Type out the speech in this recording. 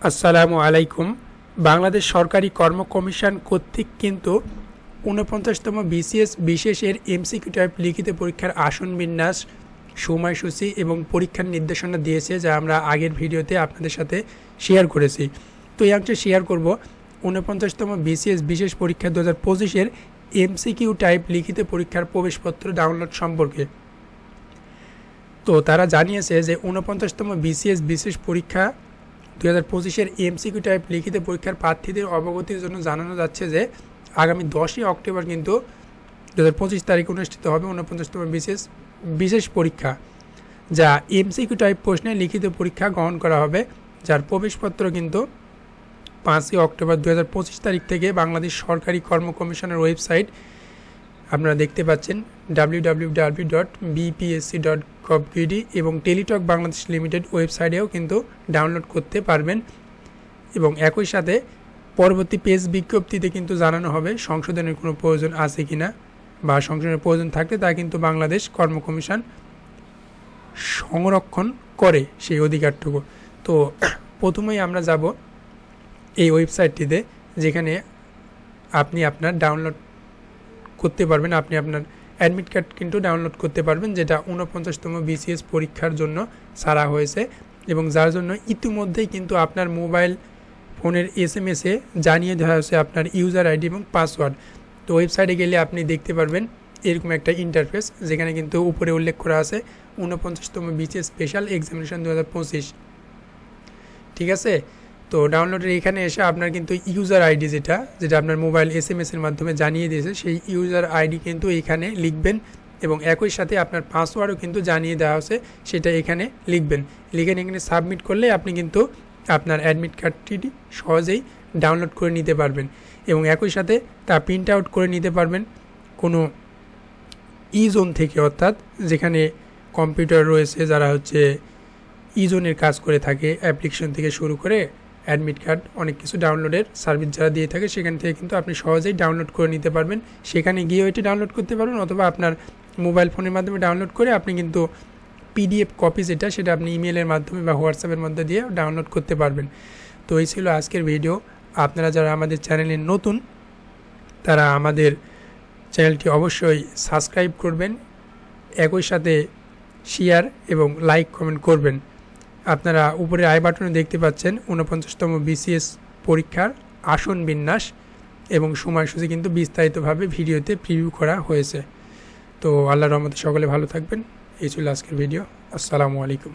আসসালামু আলাইকুম। বাংলাদেশ সরকারি কর্ম কমিশন কর্তৃক কিন্তু ৪৯তম বিসিএস বিশেষের এমসিকিউ টাইপ লিখিত পরীক্ষার আসন বিন্যাস, সময়সূচি এবং পরীক্ষার নির্দেশনা দিয়েছে, যা আমরা আগের ভিডিওতে আপনাদের সাথে শেয়ার করেছি। তো এই অংশে শেয়ার করব ৪৯তম বিসিএস বিশেষ পরীক্ষা ২০২৫-এর এমসিকিউ টাইপ লিখিত পরীক্ষার প্রবেশপত্র ডাউনলোড সম্পর্কে। তো তারা জানিয়েছে যে ৪৯তম বিসিএস বিশেষ পরীক্ষা ২০২৫-এর এমসিকিউ টাইপ লিখিত পরীক্ষার প্রার্থীদের অবগতির জন্য জানানো যাচ্ছে যে আগামী ১০ই অক্টোবর কিন্তু ২০২৫ তারিখে অনুষ্ঠিত হবে ৪৯তম বিশেষ পরীক্ষা, যা এমসিকিউ টাইপ প্রশ্নে লিখিত পরীক্ষা গ্রহণ করা হবে, যার প্রবেশপত্র কিন্তু ৫ই অক্টোবর ২০২৫ তারিখ থেকে বাংলাদেশ সরকারি কর্ম কমিশনের ওয়েবসাইট আপনারা দেখতে পাচ্ছেন www.bpsc.gov.bd এবং টেলিটক বাংলাদেশ লিমিটেড ওয়েবসাইটেও কিন্তু ডাউনলোড করতে পারবেন। এবং একই সাথে পরবর্তী পেজ বিজ্ঞপ্তিতে কিন্তু জানানো হবে সংশোধনের কোনো প্রয়োজন আছে কিনা, বা সংশোধনের প্রয়োজন থাকলে তা কিন্তু বাংলাদেশ কর্ম কমিশন সংরক্ষণ করে সেই অধিকারটুকু। তো প্রথমেই আমরা যাব এই ওয়েবসাইটটিতে, যেখানে আপনি আপনার ডাউনলোড করতে পারবেন, আপনি আপনার অ্যাডমিট কার্ড কিন্তু ডাউনলোড করতে পারবেন, যেটা ৪৯তম বিসিএস পরীক্ষার জন্য ছাড়া হয়েছে এবং যার জন্য ইতিমধ্যেই কিন্তু আপনার মোবাইল ফোনের SMS-এ জানিয়ে দেওয়া হয়েছে আপনার ইউজার আইডি এবং পাসওয়ার্ড। তো ওয়েবসাইটে গেলে আপনি দেখতে পারবেন এরকম একটা ইন্টারফেস, যেখানে কিন্তু উপরে উল্লেখ করা আছে ৪৯তম বিসিএস স্পেশাল এক্সামিনেশন ২০২৫। ঠিক আছে, তো ডাউনলোডের এখানে এসে আপনার কিন্তু ইউজার আইডি যেটা আপনার মোবাইল SMS-এর মাধ্যমে জানিয়ে দিয়েছে, সেই ইউজার আইডি কিন্তু এখানে লিখবেন এবং একই সাথে আপনার পাসওয়ার্ডও কিন্তু জানিয়ে দেওয়া হচ্ছে, সেটা এখানে লিখবেন। লিখে এখানে সাবমিট করলে আপনি কিন্তু আপনার অ্যাডমিট কার্ডটি সহজেই ডাউনলোড করে নিতে পারবেন এবং একই সাথে তা প্রিন্ট আউট করে নিতে পারবেন কোনো জোন থেকে, অর্থাৎ যেখানে কম্পিউটার রয়েছে, যারা হচ্ছে জোনের কাজ করে থাকে, অ্যাপ্লিকেশন থেকে শুরু করে অ্যাডমিট কার্ড অনেক কিছু ডাউনলোডের সার্ভিস যারা দিয়ে থাকে, সেখান থেকে কিন্তু আপনি সহজেই ডাউনলোড করে নিতে পারবেন। সেখানে গিয়ে ওইটি ডাউনলোড করতে পারবেন, অথবা আপনার মোবাইল ফোনের মাধ্যমে ডাউনলোড করে আপনি কিন্তু PDF কপি সেটা আপনি ইমেলের মাধ্যমে বা হোয়াটসঅ্যাপের মধ্যে দিয়ে ডাউনলোড করতে পারবেন। তো এই ছিল আজকের ভিডিও। আপনারা যারা আমাদের চ্যানেলে নতুন, তারা আমাদের চ্যানেলটি অবশ্যই সাবস্ক্রাইব করবেন, একই সাথে শেয়ার এবং লাইক কমেন্ট করবেন। আপনারা উপরে আই বাটনে দেখতে পাচ্ছেন ৪৯তম বিসিএস পরীক্ষার আসন বিন্যাস এবং সময়সূচি কিন্তু বিস্তারিতভাবে ভিডিওতে প্রিভিউ করা হয়েছে। তো আল্লাহর রহমতে সকলে ভালো থাকবেন। এই ছিল আজকের ভিডিও। আসসালামু আলাইকুম।